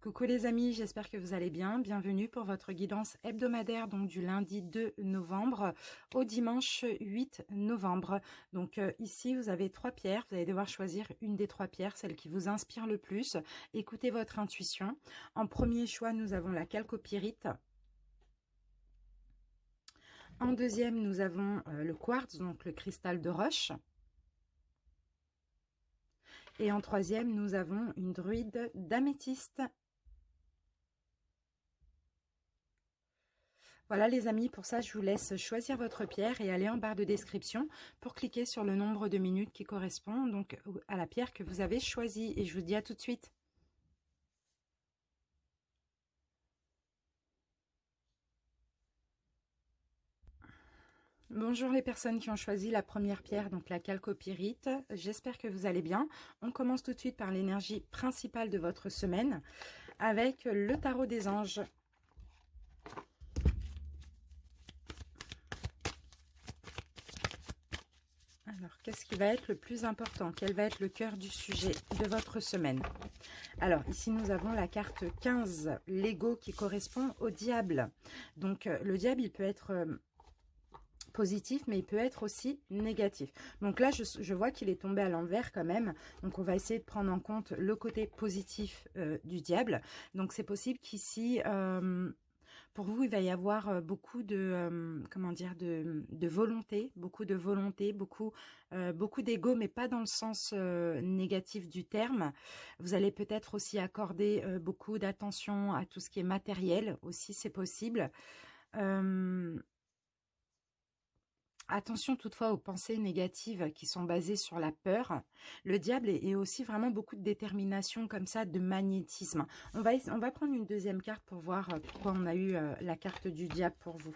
Coucou les amis, j'espère que vous allez bien. Bienvenue pour votre guidance hebdomadaire donc du lundi 2 novembre au dimanche 8 novembre. Donc ici, vous avez 3 pierres. Vous allez devoir choisir une des 3 pierres, celle qui vous inspire le plus. Écoutez votre intuition. En premier choix, nous avons la chalcopyrite. En deuxième, nous avons le quartz, donc le cristal de roche. Et en troisième, nous avons une druide d'améthyste. Voilà les amis, pour ça, je vous laisse choisir votre pierre et aller en barre de description pour cliquer sur le nombre de minutes qui correspond donc à la pierre que vous avez choisie. Et je vous dis à tout de suite. Bonjour les personnes qui ont choisi la première pierre, donc la chalcopyrite. J'espère que vous allez bien. On commence tout de suite par l'énergie principale de votre semaine avec le tarot des anges. Alors, qu'est-ce qui va être le plus important? Quel va être le cœur du sujet de votre semaine? Alors, ici, nous avons la carte 15, l'ego qui correspond au diable. Donc, le diable, il peut être positif, mais il peut être aussi négatif. Donc là, je vois qu'il est tombé à l'envers quand même. Donc, on va essayer de prendre en compte le côté positif du diable. Donc, c'est possible qu'ici... pour vous, il va y avoir beaucoup de, comment dire, de volonté, beaucoup d'ego, mais pas dans le sens négatif du terme. Vous allez peut-être aussi accorder beaucoup d'attention à tout ce qui est matériel, aussi c'est possible. Attention toutefois aux pensées négatives qui sont basées sur la peur. Le diable est aussi vraiment beaucoup de détermination comme ça, de magnétisme. On va prendre une deuxième carte pour voir pourquoi on a eu la carte du diable pour vous.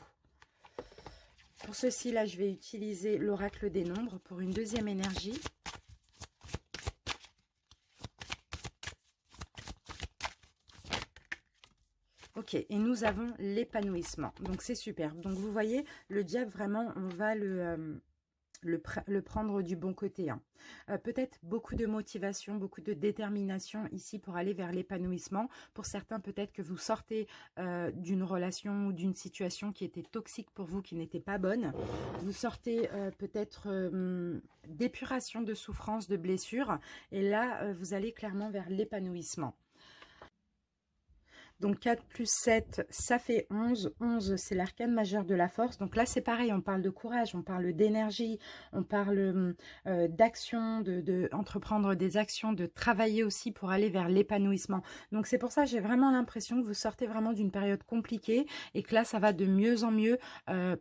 Pour ceci, là, je vais utiliser l'oracle des nombres pour une deuxième énergie. Ok, et nous avons l'épanouissement. Donc, c'est super. Donc, vous voyez, le diable, vraiment, on va le prendre du bon côté. Hein. Peut-être beaucoup de motivation, beaucoup de détermination ici pour aller vers l'épanouissement. Pour certains, peut-être que vous sortez d'une relation ou d'une situation qui était toxique pour vous, qui n'était pas bonne. Vous sortez peut-être d'épuration, de souffrance, de blessures. Et là, vous allez clairement vers l'épanouissement. Donc 4 plus 7, ça fait 11. 11, c'est l'arcane majeur de la force. Donc là, c'est pareil, on parle de courage, on parle d'énergie, on parle d'action, de entreprendre des actions, de travailler aussi pour aller vers l'épanouissement. Donc c'est pour ça que j'ai vraiment l'impression que vous sortez vraiment d'une période compliquée et que là, ça va de mieux en mieux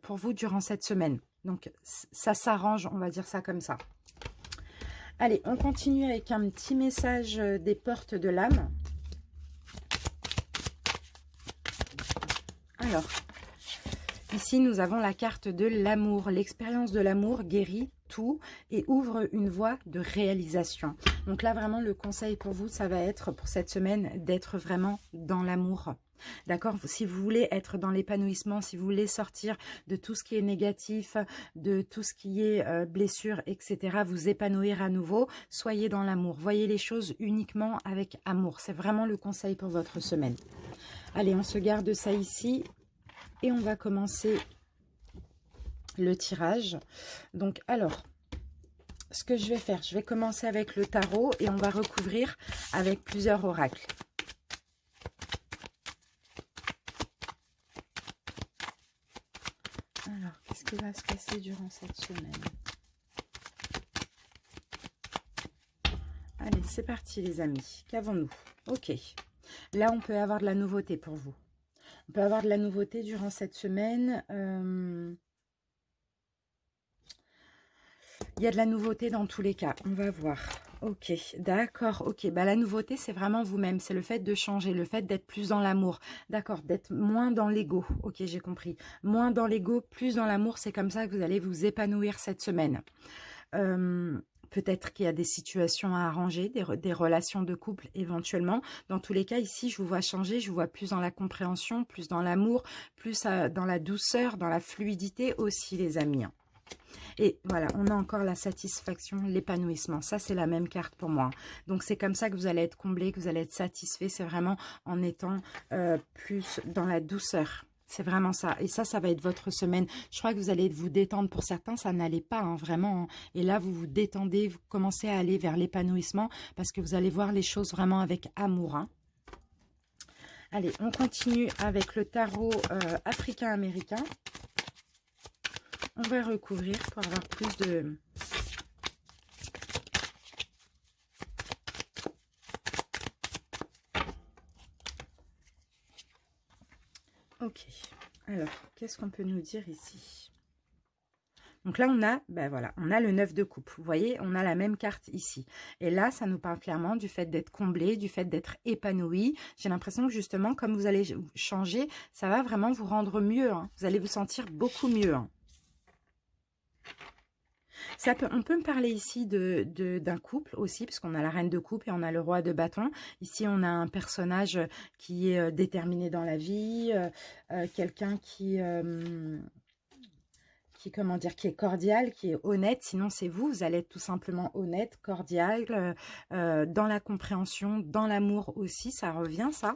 pour vous durant cette semaine. Donc ça s'arrange, on va dire ça comme ça. Allez, on continue avec un petit message des portes de l'âme. Alors, ici, nous avons la carte de l'amour. L'expérience de l'amour guérit tout et ouvre une voie de réalisation. Donc là, vraiment, le conseil pour vous, ça va être pour cette semaine d'être vraiment dans l'amour. D'accord? Si vous voulez être dans l'épanouissement, si vous voulez sortir de tout ce qui est négatif, de tout ce qui est blessure, etc., vous épanouir à nouveau, soyez dans l'amour. Voyez les choses uniquement avec amour. C'est vraiment le conseil pour votre semaine. Allez, on se garde ça ici et on va commencer le tirage. Donc, alors, ce que je vais faire, je vais commencer avec le tarot et on va recouvrir avec plusieurs oracles. Alors, qu'est-ce qui va se passer durant cette semaine? Allez, c'est parti les amis. Qu'avons-nous? Ok. Là, on peut avoir de la nouveauté pour vous. On peut avoir de la nouveauté durant cette semaine. Il y a de la nouveauté dans tous les cas. On va voir. Ok, d'accord. Ok, bah, la nouveauté, c'est vraiment vous-même. C'est le fait de changer, le fait d'être plus dans l'amour. D'accord, d'être moins dans l'ego. Ok, j'ai compris. Moins dans l'ego, plus dans l'amour. C'est comme ça que vous allez vous épanouir cette semaine. Peut-être qu'il y a des situations à arranger, des relations de couple éventuellement. Dans tous les cas, ici, je vous vois changer, je vous vois plus dans la compréhension, plus dans l'amour, plus dans la douceur, dans la fluidité aussi, les amis. Et voilà, on a encore la satisfaction, l'épanouissement. Ça, c'est la même carte pour moi. Donc, c'est comme ça que vous allez être comblé, que vous allez être satisfait. C'est vraiment en étant plus dans la douceur. C'est vraiment ça. Et ça va être votre semaine. Je crois que vous allez vous détendre. Pour certains, ça n'allait pas, hein, vraiment. Hein. Et là, vous vous détendez, vous commencez à aller vers l'épanouissement parce que vous allez voir les choses vraiment avec amour. Hein. Allez, on continue avec le tarot africain-américain. On va recouvrir pour avoir plus de... Ok. Alors, qu'est-ce qu'on peut nous dire ici? Donc là, on a, ben voilà, on a le 9 de coupe. Vous voyez, on a la même carte ici. Et là, ça nous parle clairement du fait d'être comblé, du fait d'être épanoui. J'ai l'impression que justement, comme vous allez changer, ça va vraiment vous rendre mieux. Hein. Vous allez vous sentir beaucoup mieux. Hein. On peut me parler ici d'un couple aussi, parce qu'on a la reine de coupe et on a le roi de bâton. Ici, on a un personnage qui est déterminé dans la vie, quelqu'un comment dire, qui est cordial, qui est honnête. Sinon, c'est vous. Vous allez être tout simplement honnête, cordial, dans la compréhension, dans l'amour aussi. Ça revient, ça.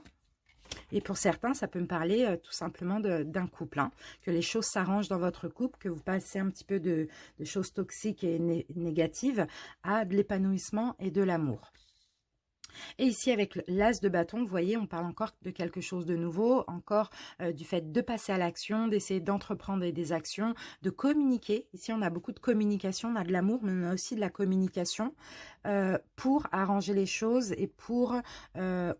Et pour certains, ça peut me parler tout simplement d'un couple. Hein, que les choses s'arrangent dans votre couple, que vous passez un petit peu de choses toxiques et négatives à de l'épanouissement et de l'amour. Et ici, avec l'as de bâton, vous voyez, on parle encore de quelque chose de nouveau, encore du fait de passer à l'action, d'essayer d'entreprendre des actions, de communiquer. Ici, on a beaucoup de communication, on a de l'amour, mais on a aussi de la communication pour arranger les choses et pour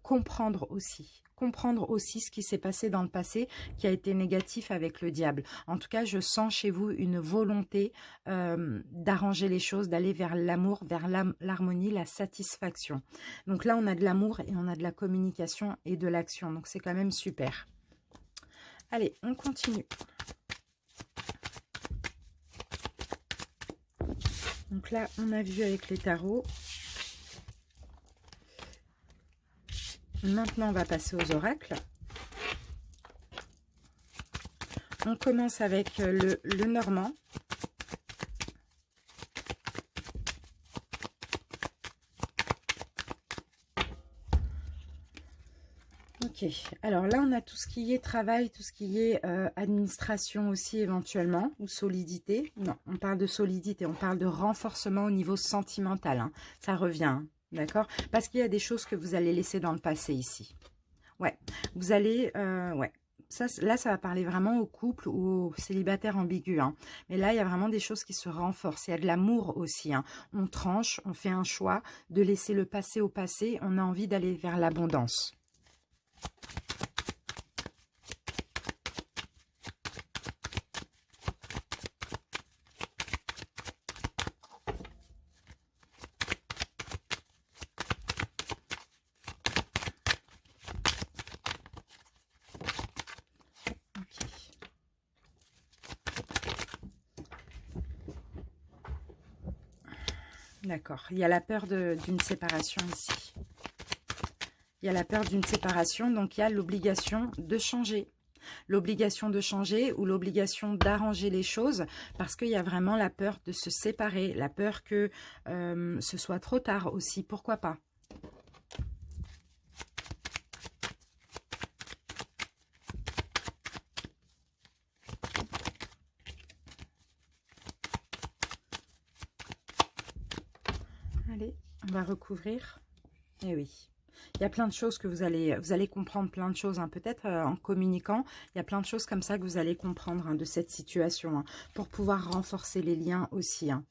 comprendre aussi ce qui s'est passé dans le passé qui a été négatif avec le diable. En tout cas, je sens chez vous une volonté d'arranger les choses, d'aller vers l'amour, vers l'harmonie, la satisfaction. Donc là, on a de l'amour et on a de la communication et de l'action. Donc c'est quand même super. Allez, on continue. Donc là, on a vu avec les tarots. Maintenant, on va passer aux oracles. On commence avec le normand. Ok, alors là, on a tout ce qui est travail, tout ce qui est administration aussi éventuellement, ou solidité. Non, on parle de solidité, on parle de renforcement au niveau sentimental. Hein. Ça revient, hein. D'accord? Parce qu'il y a des choses que vous allez laisser dans le passé ici. Ouais, vous allez... ouais. Là, ça va parler vraiment au couple ou aux célibataires ambigus. Hein. Mais là, il y a vraiment des choses qui se renforcent. Il y a de l'amour aussi. Hein. On tranche, on fait un choix de laisser le passé au passé. On a envie d'aller vers l'abondance. D'accord. Il y a la peur d'une séparation ici. Il y a la peur d'une séparation, donc il y a l'obligation de changer. L'obligation de changer ou l'obligation d'arranger les choses parce qu'il y a vraiment la peur de se séparer, la peur que ce soit trop tard aussi, pourquoi pas. Allez, on va recouvrir. Eh oui. Il y a plein de choses que vous allez comprendre, plein de choses, hein, peut-être en communiquant. Il y a plein de choses comme ça que vous allez comprendre hein, de cette situation, hein, pour pouvoir renforcer les liens aussi. Hein.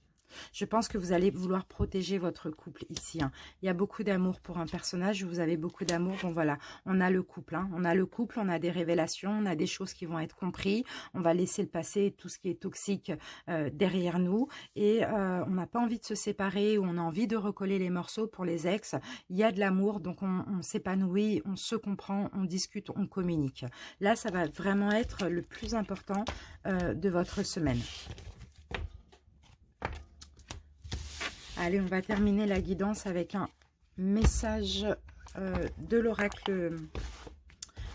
Je pense que vous allez vouloir protéger votre couple ici. Hein. Il y a beaucoup d'amour pour un personnage, vous avez beaucoup d'amour. Bon voilà, on a le couple. Hein. On a le couple, on a des révélations, on a des choses qui vont être comprises. On va laisser le passé, tout ce qui est toxique derrière nous. Et on n'a pas envie de se séparer ou on a envie de recoller les morceaux pour les ex. Il y a de l'amour, donc on s'épanouit, on se comprend, on discute, on communique. Là, ça va vraiment être le plus important de votre semaine. Allez, on va terminer la guidance avec un message de l'oracle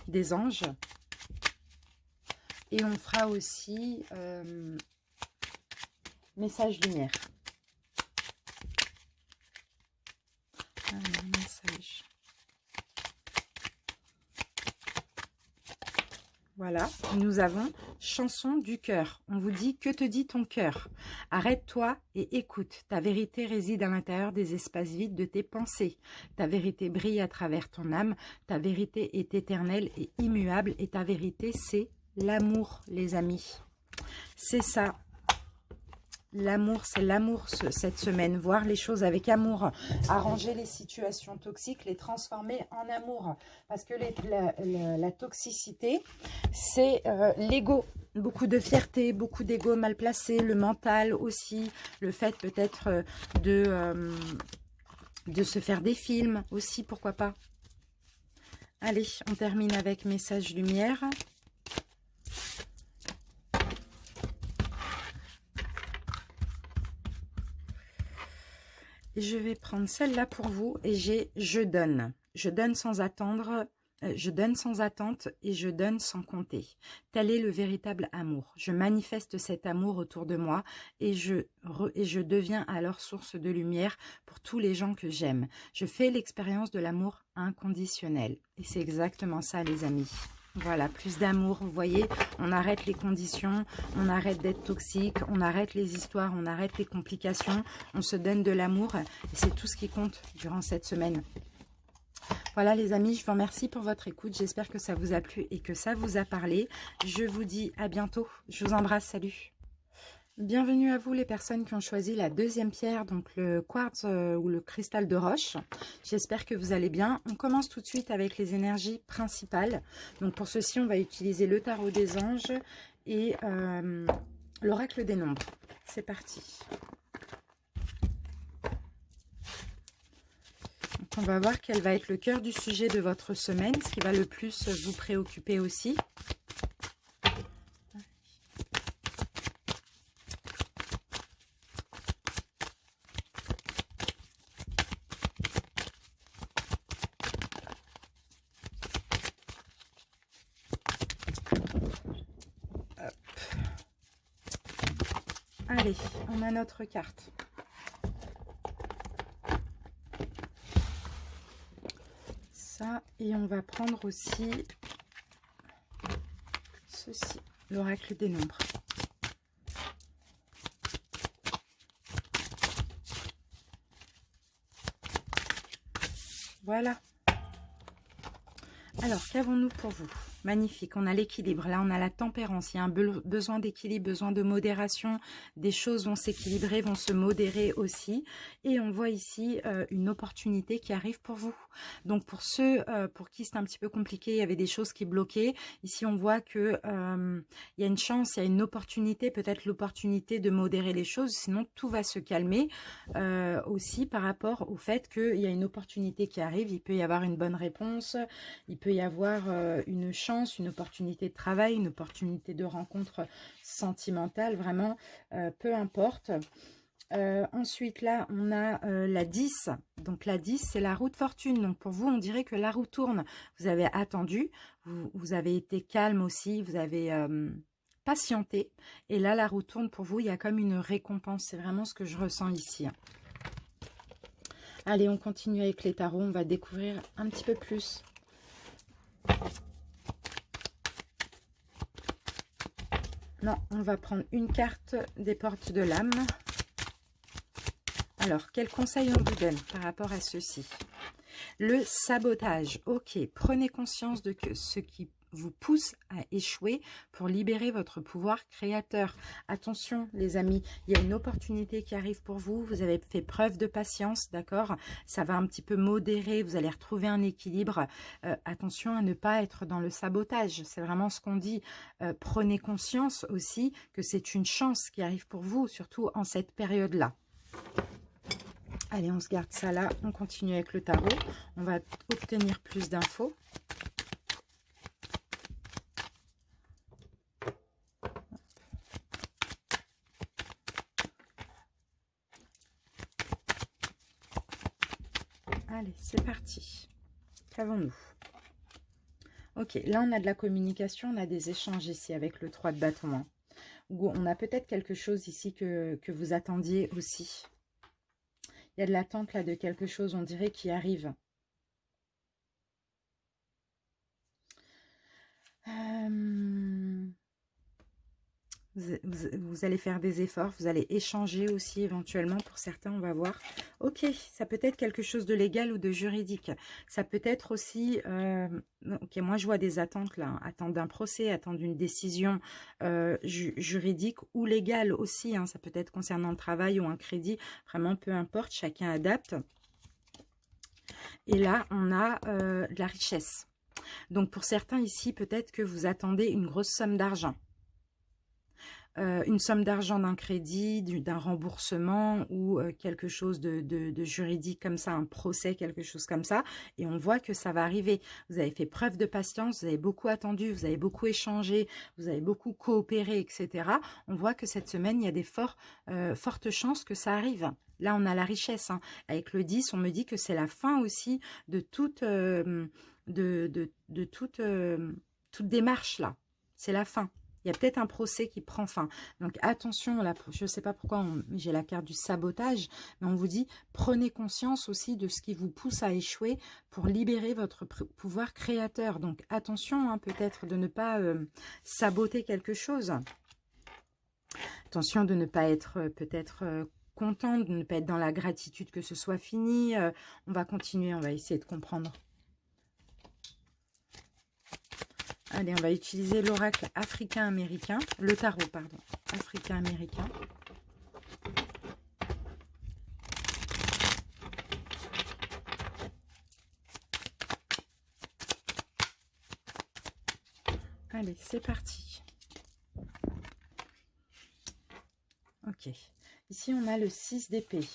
des anges. Et on fera aussi Message lumière. Alors, message. Voilà, nous avons chanson du cœur. On vous dit, que te dit ton cœur? Arrête-toi et écoute. Ta vérité réside à l'intérieur des espaces vides de tes pensées. Ta vérité brille à travers ton âme. Ta vérité est éternelle et immuable. Et ta vérité, c'est l'amour, les amis. C'est ça. L'amour, c'est l'amour cette semaine. Voir les choses avec amour. Arranger les situations toxiques, les transformer en amour. Parce que la toxicité, c'est l'ego. Beaucoup de fierté, beaucoup d'ego mal placé. Le mental aussi. Le fait peut-être de se faire des films aussi, pourquoi pas. Allez, on termine avec message lumière. Je vais prendre celle-là pour vous et j'ai « Je donne ». Je donne sans attendre, je donne sans attente et je donne sans compter. Tel est le véritable amour. Je manifeste cet amour autour de moi et je deviens alors source de lumière pour tous les gens que j'aime. Je fais l'expérience de l'amour inconditionnel. Et c'est exactement ça, les amis. Voilà, plus d'amour, vous voyez, on arrête les conditions, on arrête d'être toxique, on arrête les histoires, on arrête les complications, on se donne de l'amour et c'est tout ce qui compte durant cette semaine. Voilà les amis, je vous remercie pour votre écoute, j'espère que ça vous a plu et que ça vous a parlé. Je vous dis à bientôt, je vous embrasse, salut. Bienvenue à vous les personnes qui ont choisi la deuxième pierre, donc le quartz ou le cristal de roche. J'espère que vous allez bien. On commence tout de suite avec les énergies principales. Donc pour ceci, on va utiliser le tarot des anges et l'oracle des nombres. C'est parti. Donc on va voir quel va être le cœur du sujet de votre semaine, ce qui va le plus vous préoccuper aussi. Allez, on a notre carte. Ça, et on va prendre aussi ceci, l'oracle des nombres. Voilà. Alors, qu'avons-nous pour vous? Magnifique, on a l'équilibre. Là, on a la tempérance. Il y a un besoin d'équilibre, besoin de modération. Des choses vont s'équilibrer, vont se modérer aussi. Et on voit ici une opportunité qui arrive pour vous. Donc, pour ceux pour qui c'est un petit peu compliqué, il y avait des choses qui bloquaient. Ici, on voit que il y a une chance, il y a une opportunité, peut-être l'opportunité de modérer les choses. Sinon, tout va se calmer aussi par rapport au fait qu'il y a une opportunité qui arrive. Il peut y avoir une bonne réponse. Il peut y avoir une chance, une opportunité de travail, une opportunité de rencontre sentimentale, vraiment, peu importe. Ensuite, là, on a la 10. Donc, la 10, c'est la roue de fortune. Donc, pour vous, on dirait que la roue tourne. Vous avez attendu, vous avez été calme aussi, vous avez patienté. Et là, la roue tourne pour vous, il y a comme une récompense. C'est vraiment ce que je ressens ici. Allez, on continue avec les tarots. On va découvrir un petit peu plus. Non, on va prendre une carte des portes de l'âme. Alors, quel conseil on vous donne par rapport à ceci? Le sabotage. Ok, prenez conscience de ce qui vous pousse à échouer pour libérer votre pouvoir créateur. Attention les amis, il y a une opportunité qui arrive pour vous. Vous avez fait preuve de patience, d'accord? Ça va un petit peu modérer, vous allez retrouver un équilibre. Attention à ne pas être dans le sabotage. C'est vraiment ce qu'on dit. Prenez conscience aussi que c'est une chance qui arrive pour vous, surtout en cette période-là. Allez, on se garde ça là. On continue avec le tarot. On va obtenir plus d'infos. Allez, c'est parti. Qu'avons-nous? Ok, là on a de la communication, on a des échanges ici avec le 3 de bâton. Ou on a peut-être quelque chose ici que vous attendiez aussi. Il y a de l'attente là de quelque chose, on dirait, qui arrive. Vous allez faire des efforts, vous allez échanger aussi éventuellement pour certains, on va voir. Ok, ça peut être quelque chose de légal ou de juridique. Ça peut être aussi, ok, moi je vois des attentes là, attente d'un procès, attente d'une décision juridique ou légale aussi. Hein, ça peut être concernant le travail ou un crédit, vraiment peu importe, chacun adapte. Et là, on a de la richesse. Donc pour certains ici, peut-être que vous attendez une grosse somme d'argent. Une somme d'argent d'un crédit, d'un remboursement ou quelque chose de juridique comme ça, un procès, quelque chose comme ça. Et on voit que ça va arriver. Vous avez fait preuve de patience, vous avez beaucoup attendu, vous avez beaucoup échangé, vous avez beaucoup coopéré, etc. On voit que cette semaine, il y a des fortes chances que ça arrive. Là, on a la richesse. Hein. Avec le 10, on me dit que c'est la fin aussi de toute, toute démarche là. C'est la fin. Il y a peut-être un procès qui prend fin. Donc attention, là, je ne sais pas pourquoi j'ai la carte du sabotage, mais on vous dit, prenez conscience aussi de ce qui vous pousse à échouer pour libérer votre pouvoir créateur. Donc attention, hein, peut-être de ne pas saboter quelque chose. Attention de ne pas être peut-être content, de ne pas être dans la gratitude que ce soit fini. On va continuer, on va essayer de comprendre. Allez, on va utiliser l'oracle africain-américain, le tarot, pardon, africain-américain. Allez, c'est parti. Ok. Ici, on a le 6 d'épée.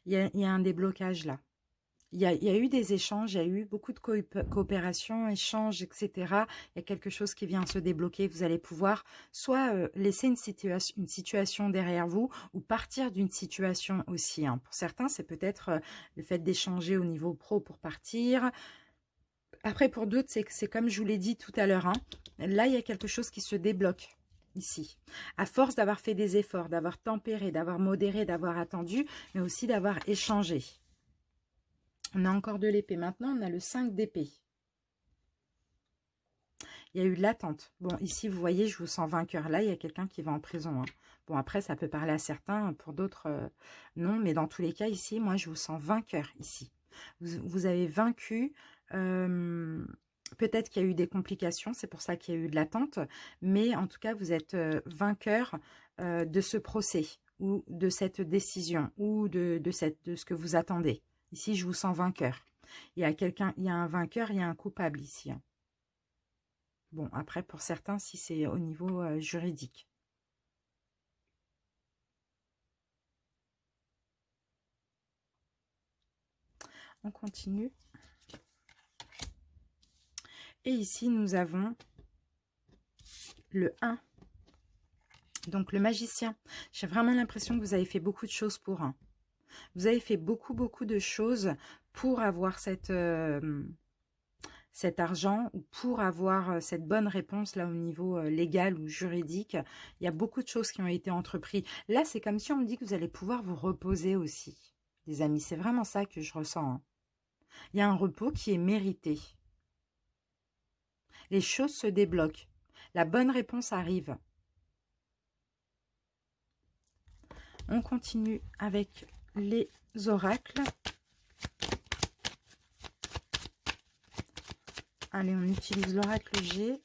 Il y a un déblocage là. Il y a eu des échanges, il y a eu beaucoup de coopération, échanges, etc. Il y a quelque chose qui vient se débloquer. Vous allez pouvoir soit laisser une situation derrière vous ou partir d'une situation aussi. Hein. Pour certains, c'est peut-être le fait d'échanger au niveau pro pour partir. Après, pour d'autres, c'est comme je vous l'ai dit tout à l'heure. Hein. Là, il y a quelque chose qui se débloque. Ici, à force d'avoir fait des efforts, d'avoir tempéré, d'avoir modéré, d'avoir attendu, mais aussi d'avoir échangé. On a encore de l'épée. Maintenant, on a le 5 d'épée. Il y a eu de l'attente. Bon, ici, vous voyez, je vous sens vainqueur. Là, il y a quelqu'un qui va en prison. Hein. Bon, après, ça peut parler à certains, pour d'autres, non. Mais dans tous les cas, ici, moi, je vous sens vainqueur, ici. Vous avez vaincu. Peut-être qu'il y a eu des complications. C'est pour ça qu'il y a eu de l'attente. Mais en tout cas, vous êtes vainqueur de ce procès ou de cette décision ou de ce que vous attendez. Ici, je vous sens vainqueur. Il y a un vainqueur, il y a un coupable ici. Hein. Bon, après, pour certains, si c'est au niveau juridique. On continue. Et ici, nous avons le 1. Donc, le magicien. J'ai vraiment l'impression que vous avez fait beaucoup de choses pour un. Vous avez fait beaucoup de choses pour avoir cet argent ou pour avoir cette bonne réponse là au niveau légal ou juridique. Il y a beaucoup de choses qui ont été entreprises. Là, c'est comme si on me dit que vous allez pouvoir vous reposer aussi, les amis. C'est vraiment ça que je ressens. Hein. Il y a un repos qui est mérité. Les choses se débloquent. La bonne réponse arrive. On continue avec les oracles. Allez, on utilise l'oracle G.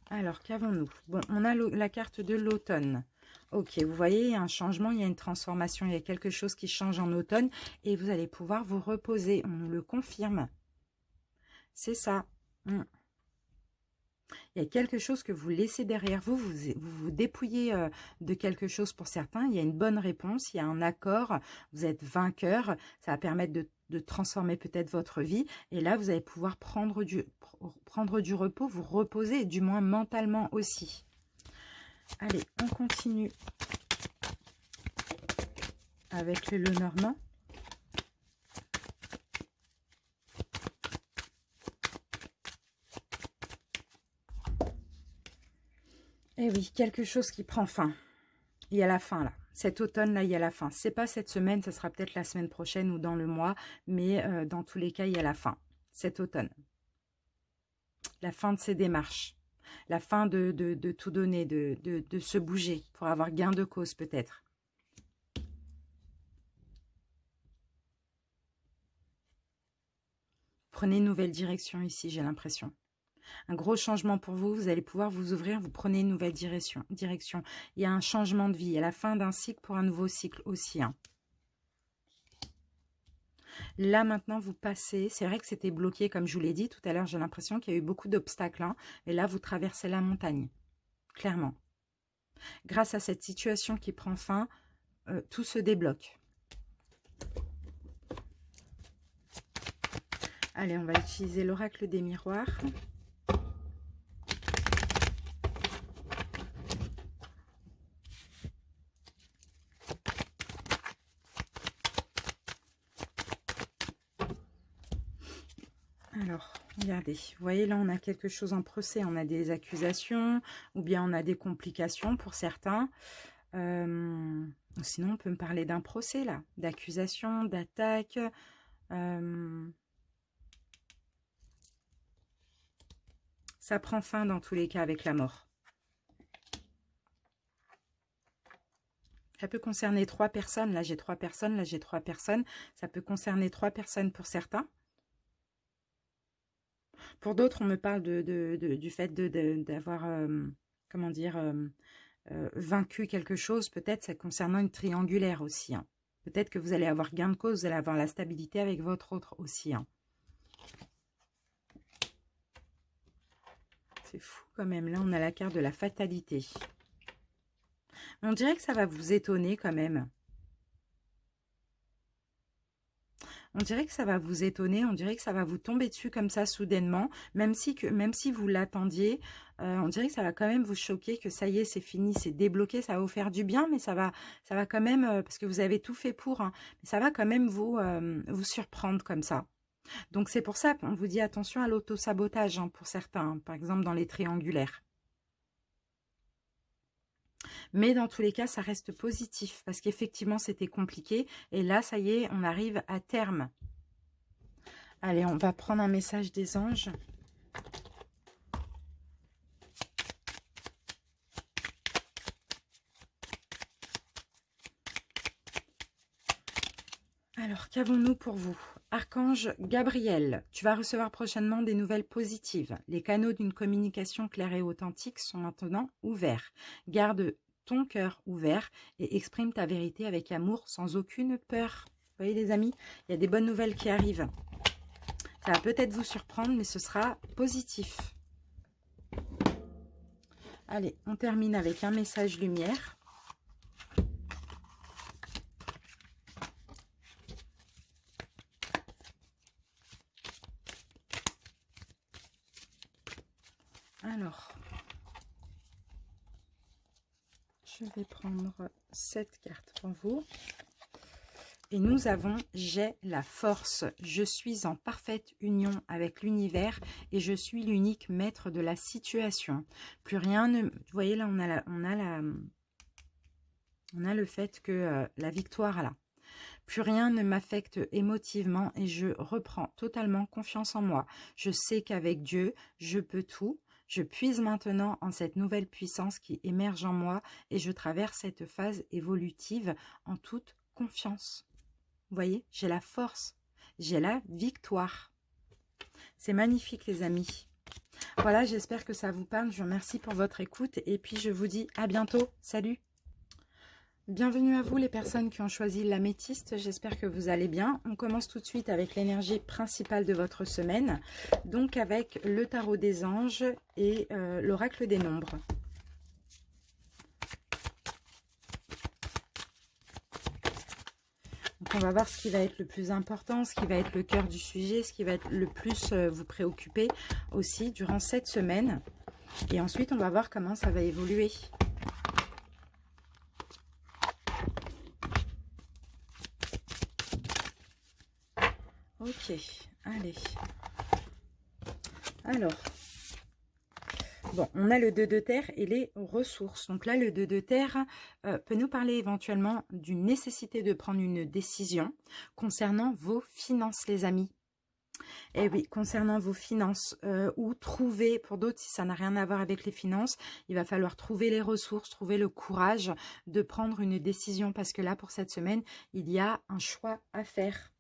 Alors, qu'avons-nous? Bon, on a la carte de l'automne. Ok, vous voyez, il y a un changement, il y a une transformation, il y a quelque chose qui change en automne et vous allez pouvoir vous reposer. On nous le confirme. C'est ça. Il y a quelque chose que vous laissez derrière vous, vous dépouillez de quelque chose pour certains. Il y a une bonne réponse, il y a un accord, vous êtes vainqueur. Ça va permettre de transformer peut-être votre vie. Et là, vous allez pouvoir prendre du repos, vous reposer, du moins mentalement aussi. Allez, on continue avec le Lenormand. Et oui, quelque chose qui prend fin. Il y a la fin là. Cet automne-là, il y a la fin. C'est pas cette semaine, ça sera peut-être la semaine prochaine ou dans le mois, mais dans tous les cas, il y a la fin. Cet automne. La fin de ces démarches. La fin de tout donner, de se bouger pour avoir gain de cause peut-être. Prenez une nouvelle direction ici, j'ai l'impression. Un gros changement pour vous, vous allez pouvoir vous ouvrir, vous prenez une nouvelle direction. Il y a un changement de vie, il y a la fin d'un cycle pour un nouveau cycle aussi. Hein. Là maintenant vous passez, c'est vrai que c'était bloqué comme je vous l'ai dit tout à l'heure, j'ai l'impression qu'il y a eu beaucoup d'obstacles. Hein, et là vous traversez la montagne, clairement. Grâce à cette situation qui prend fin, tout se débloque. Allez, on va utiliser l'oracle des miroirs. Alors, regardez, vous voyez là on a quelque chose en procès, on a des accusations ou bien on a des complications pour certains. Sinon on peut me parler d'un procès là, d'accusation, d'attaque. Ça prend fin dans tous les cas avec la mort. Ça peut concerner 3 personnes, là j'ai 3 personnes, là j'ai 3 personnes. Ça peut concerner 3 personnes pour certains. Pour d'autres, on me parle du fait d'avoir, comment dire, vaincu quelque chose. Peut-être ça concernant une triangulaire aussi. Hein. Peut-être que vous allez avoir gain de cause, vous allez avoir la stabilité avec votre autre aussi. Hein. C'est fou quand même. Là, on a la carte de la fatalité. On dirait que ça va vous étonner quand même. On dirait que ça va vous étonner, on dirait que ça va vous tomber dessus comme ça soudainement, même si vous l'attendiez, on dirait que ça va quand même vous choquer, que ça y est, c'est fini, c'est débloqué, ça va vous faire du bien, mais ça va quand même, parce que vous avez tout fait pour, hein, mais ça va quand même vous surprendre comme ça. Donc c'est pour ça qu'on vous dit attention à l'auto-sabotage hein, pour certains, hein, par exemple dans les triangulaires. Mais dans tous les cas, ça reste positif parce qu'effectivement, c'était compliqué. Et là, ça y est, on arrive à terme. Allez, on va prendre un message des anges. Alors, qu'avons-nous pour vous? Archange Gabriel, tu vas recevoir prochainement des nouvelles positives. Les canaux d'une communication claire et authentique sont maintenant ouverts. Garde ton cœur ouvert et exprime ta vérité avec amour sans aucune peur. Vous voyez les amis, il y a des bonnes nouvelles qui arrivent. Ça va peut-être vous surprendre, mais ce sera positif. Allez, on termine avec un message lumière. Alors, je vais prendre cette carte pour vous. Et nous avons « J'ai la force. Je suis en parfaite union avec l'univers et je suis l'unique maître de la situation. Plus rien ne... » Vous voyez là, on a le fait que la victoire est là. Plus rien ne m'affecte émotivement et je reprends totalement confiance en moi. Je sais qu'avec Dieu, je peux tout. Je puise maintenant en cette nouvelle puissance qui émerge en moi et je traverse cette phase évolutive en toute confiance. Vous voyez, j'ai la force, j'ai la victoire. C'est magnifique les amis. Voilà, j'espère que ça vous parle. Je vous remercie pour votre écoute et puis je vous dis à bientôt. Salut! Bienvenue à vous les personnes qui ont choisi l'améthyste, j'espère que vous allez bien. On commence tout de suite avec l'énergie principale de votre semaine, donc avec le tarot des anges et l'oracle des nombres. Donc on va voir ce qui va être le plus important, ce qui va être le cœur du sujet, ce qui va être le plus vous préoccuper aussi durant cette semaine. Et ensuite on va voir comment ça va évoluer. Ok, allez. Alors, bon, on a le 2 de terre et les ressources. Donc là, le 2 de terre peut nous parler éventuellement d'une nécessité de prendre une décision concernant vos finances, les amis. Et oui, concernant vos finances, ou trouver, pour d'autres, si ça n'a rien à voir avec les finances, il va falloir trouver les ressources, trouver le courage de prendre une décision. Parce que là, pour cette semaine, il y a un choix à faire.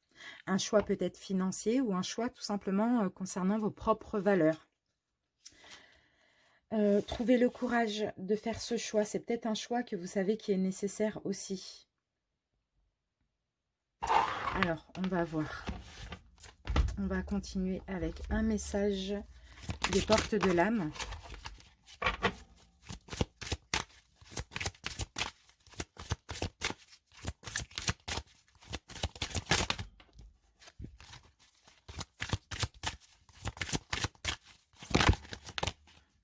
Un choix peut-être financier ou un choix tout simplement concernant vos propres valeurs. Trouver le courage de faire ce choix, c'est peut-être un choix que vous savez qui est nécessaire aussi. Alors, on va voir. On va continuer avec un message des portes de l'âme.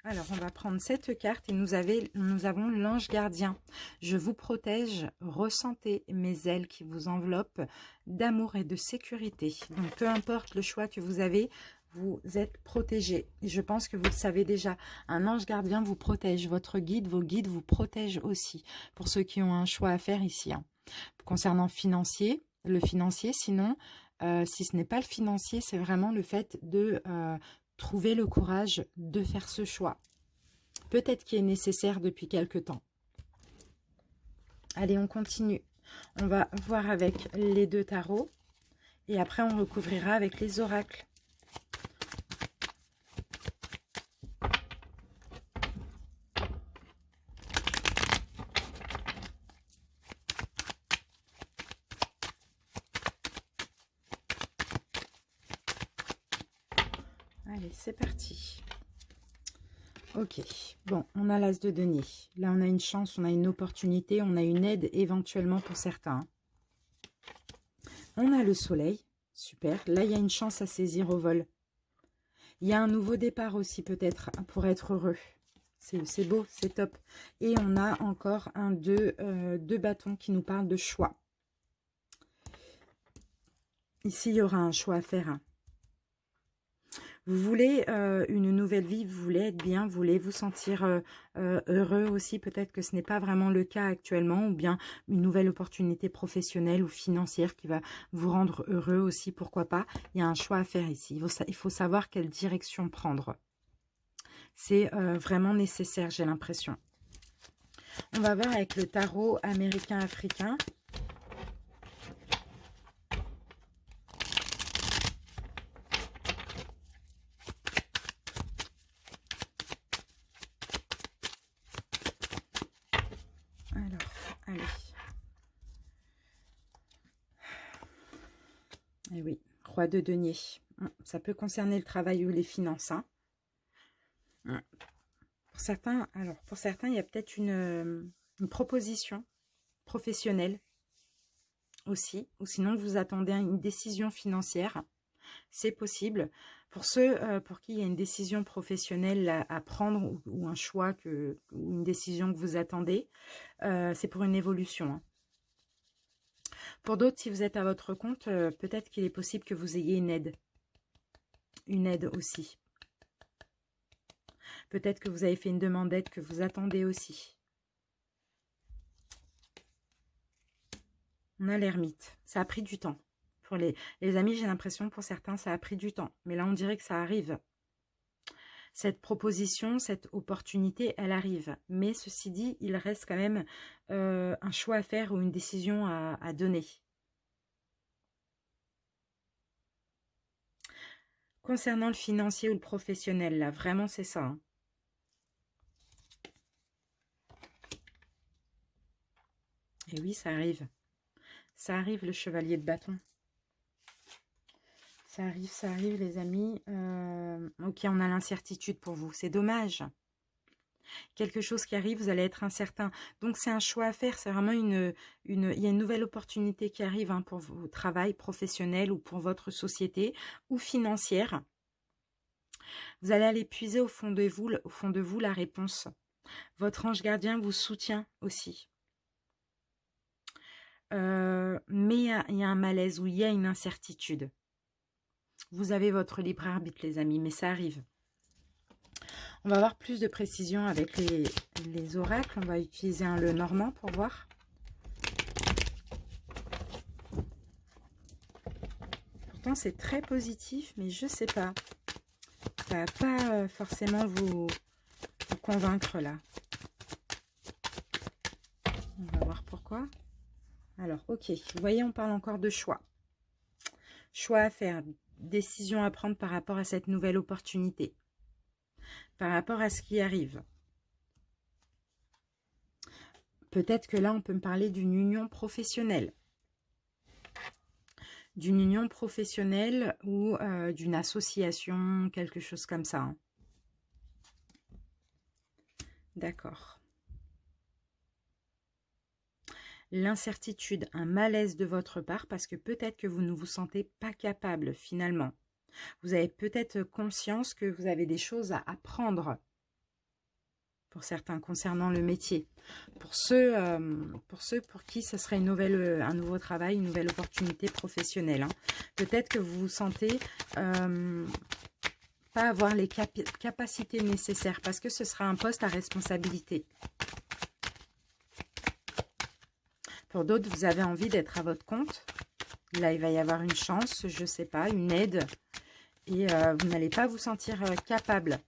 Alors, on va prendre cette carte et nous avons l'ange gardien. Je vous protège, ressentez mes ailes qui vous enveloppent d'amour et de sécurité. Donc, peu importe le choix que vous avez, vous êtes protégé. Et je pense que vous le savez déjà, un ange gardien vous protège. Votre guide, vos guides vous protègent aussi. Pour ceux qui ont un choix à faire ici. Hein. Concernant le financier, sinon, si ce n'est pas le financier, c'est vraiment le fait de... trouver le courage de faire ce choix. Peut-être qu'il est nécessaire depuis quelque temps. Allez, on continue. On va voir avec les 2 tarots. Et après, on recouvrira avec les oracles. Allez, c'est parti. Ok, bon, on a l'as de denier. Là, on a une chance, on a une opportunité, on a une aide éventuellement pour certains. On a le soleil, super. Là, il y a une chance à saisir au vol. Il y a un nouveau départ aussi peut-être pour être heureux. C'est beau, c'est top. Et on a encore un 2 bâtons qui nous parle de choix. Ici, il y aura un choix à faire. Hein. Vous voulez une nouvelle vie, vous voulez être bien, vous voulez vous sentir heureux aussi. Peut-être que ce n'est pas vraiment le cas actuellement, ou bien une nouvelle opportunité professionnelle ou financière qui va vous rendre heureux aussi, pourquoi pas. Il y a un choix à faire ici. Il faut savoir quelle direction prendre. C'est vraiment nécessaire, j'ai l'impression. On va voir avec le tarot américain-africain. Allez. Et oui, roi de denier. Ça peut concerner le travail ou les finances. Hein. Pour certains, il y a peut-être une proposition professionnelle aussi. Ou sinon, vous attendez une décision financière. C'est possible. Pour ceux pour qui il y a une décision professionnelle à prendre ou un choix, ou une décision que vous attendez, c'est pour une évolution. Hein. Pour d'autres, si vous êtes à votre compte, peut-être qu'il est possible que vous ayez une aide. Une aide aussi. Peut-être que vous avez fait une demande d'aide que vous attendez aussi. On a l'ermite. Ça a pris du temps. Pour les amis, j'ai l'impression pour certains, ça a pris du temps. Mais là, on dirait que ça arrive. Cette proposition, cette opportunité, elle arrive. Mais ceci dit, il reste quand même un choix à faire ou une décision à donner. Concernant le financier ou le professionnel, là, vraiment, c'est ça. Hein. Et oui, ça arrive. Ça arrive, le chevalier de bâton. Ça arrive, les amis. Ok, on a l'incertitude pour vous. C'est dommage. Quelque chose qui arrive, vous allez être incertain. Donc, c'est un choix à faire. C'est vraiment il y a une nouvelle opportunité qui arrive hein, pour votre travail professionnel ou pour votre société ou financière. Vous allez aller puiser au fond de vous la réponse. Votre ange gardien vous soutient aussi. Mais il y a un malaise ou il y a une incertitude. Vous avez votre libre arbitre, les amis, mais ça arrive. On va avoir plus de précision avec les oracles. On va utiliser un le normand pour voir. Pourtant, c'est très positif, mais je sais pas. Ça va pas forcément vous convaincre là. On va voir pourquoi. Alors, ok. Vous voyez, on parle encore de choix. Choix à faire, décision à prendre par rapport à cette nouvelle opportunité. Par rapport à ce qui arrive. Peut-être que là, on peut me parler d'une union professionnelle. D'une union professionnelle ou d'une association, quelque chose comme ça. Hein. D'accord. L'incertitude, un malaise de votre part parce que peut-être que vous ne vous sentez pas capable finalement. Vous avez peut-être conscience que vous avez des choses à apprendre pour certains concernant le métier. Pour ceux pour qui ce serait un nouveau travail, une nouvelle opportunité professionnelle. Hein. Peut-être que vous vous sentez pas avoir les capacités nécessaires parce que ce sera un poste à responsabilité. Pour d'autres, vous avez envie d'être à votre compte. Là, il va y avoir une chance, je ne sais pas, une aide. Et vous n'allez pas vous sentir capable.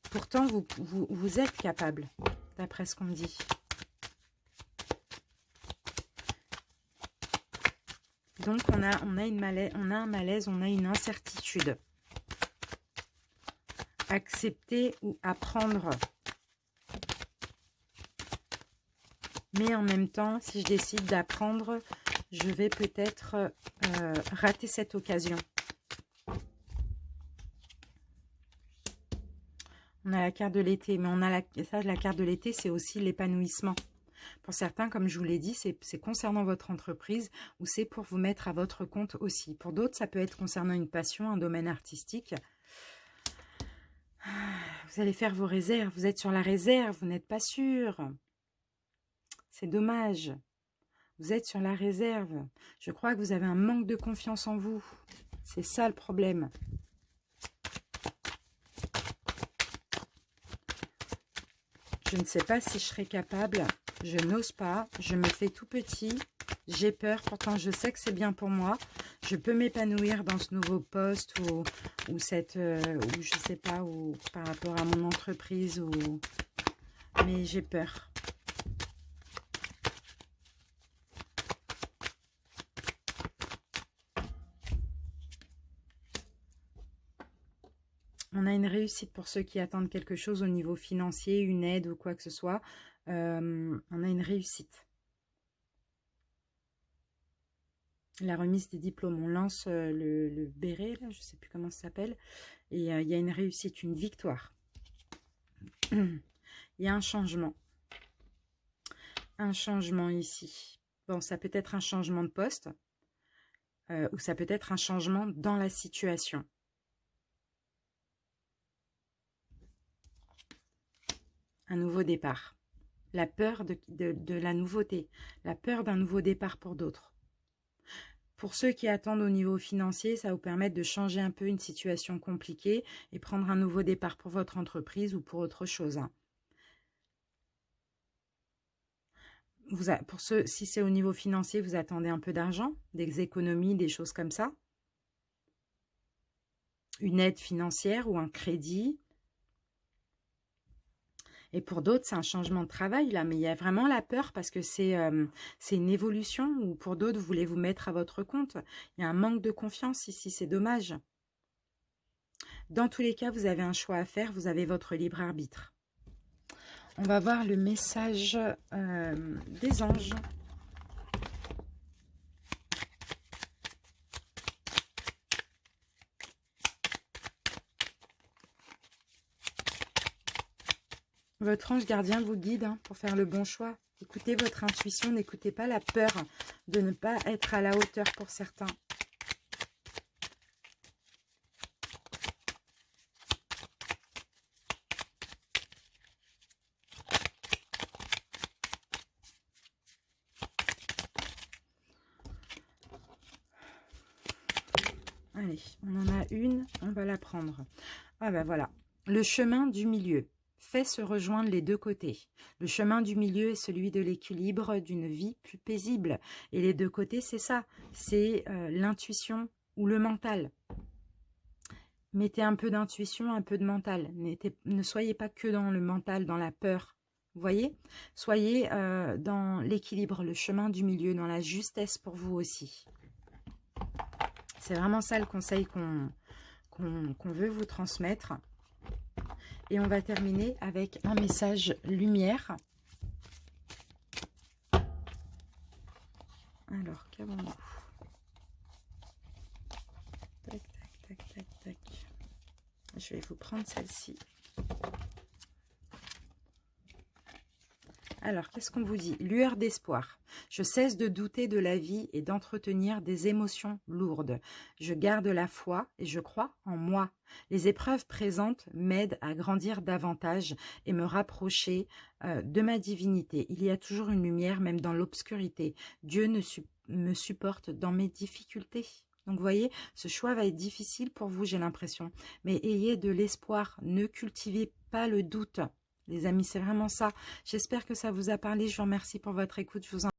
Pourtant, vous êtes capable, d'après ce qu'on me dit. Donc, on a un malaise, on a une incertitude. Accepter ou apprendre. Mais en même temps, si je décide d'apprendre, je vais peut-être rater cette occasion. On a la carte de l'été, mais on a la carte de l'été, c'est aussi l'épanouissement. Pour certains, comme je vous l'ai dit, c'est concernant votre entreprise ou c'est pour vous mettre à votre compte aussi. Pour d'autres, ça peut être concernant une passion, un domaine artistique. Vous allez faire vos réserves, vous êtes sur la réserve, vous n'êtes pas sûr. C'est dommage. Vous êtes sur la réserve. Je crois que vous avez un manque de confiance en vous. C'est ça le problème. Je ne sais pas si je serai capable. Je n'ose pas. Je me fais tout petit. J'ai peur. Pourtant, je sais que c'est bien pour moi. Je peux m'épanouir dans ce nouveau poste ou je sais pas, ou par rapport à mon entreprise. Mais j'ai peur. On a une réussite pour ceux qui attendent quelque chose au niveau financier, une aide ou quoi que ce soit. On a une réussite. La remise des diplômes. On lance le béret, là, je ne sais plus comment ça s'appelle. Et il y a une réussite, une victoire. Il y a un changement. Un changement ici. Bon, ça peut être un changement de poste. Ou ça peut être un changement dans la situation. Un nouveau départ. La peur de la nouveauté. La peur d'un nouveau départ pour d'autres. Pour ceux qui attendent au niveau financier, ça va vous permettre de changer un peu une situation compliquée et prendre un nouveau départ pour votre entreprise ou pour autre chose. Si c'est au niveau financier, vous attendez un peu d'argent, des économies, des choses comme ça. Une aide financière ou un crédit. Et pour d'autres, c'est un changement de travail, là. Mais il y a vraiment la peur parce que c'est une évolution. Ou pour d'autres, vous voulez vous mettre à votre compte. Il y a un manque de confiance ici, c'est dommage. Dans tous les cas, vous avez un choix à faire. Vous avez votre libre arbitre. On va voir le message des anges. Votre ange gardien vous guide pour faire le bon choix. Écoutez votre intuition, n'écoutez pas la peur de ne pas être à la hauteur pour certains. Allez, on en a une, on va la prendre. Ah ben voilà, le chemin du milieu fait se rejoindre les deux côtés. Le chemin du milieu est celui de l'équilibre d'une vie plus paisible. Et les deux côtés, c'est ça, c'est l'intuition ou le mental. Mettez un peu d'intuition, un peu de mental. Ne soyez pas que dans le mental, dans la peur. Vous voyez? Soyez dans l'équilibre, le chemin du milieu, dans la justesse pour vous aussi. C'est vraiment ça le conseil qu'on veut vous transmettre. Et on va terminer avec un message lumière. Alors, qu'avons-nous? Tac, tac, tac, tac, tac. Je vais vous prendre celle-ci. Alors, qu'est-ce qu'on vous dit? Lueur d'espoir. Je cesse de douter de la vie et d'entretenir des émotions lourdes. Je garde la foi et je crois en moi. Les épreuves présentes m'aident à grandir davantage et me rapprocher de ma divinité. Il y a toujours une lumière, même dans l'obscurité. Dieu me supporte dans mes difficultés. Donc, vous voyez, ce choix va être difficile pour vous, j'ai l'impression. Mais ayez de l'espoir. Ne cultivez pas le doute. Les amis, c'est vraiment ça. J'espère que ça vous a parlé. Je vous remercie pour votre écoute. Je vous en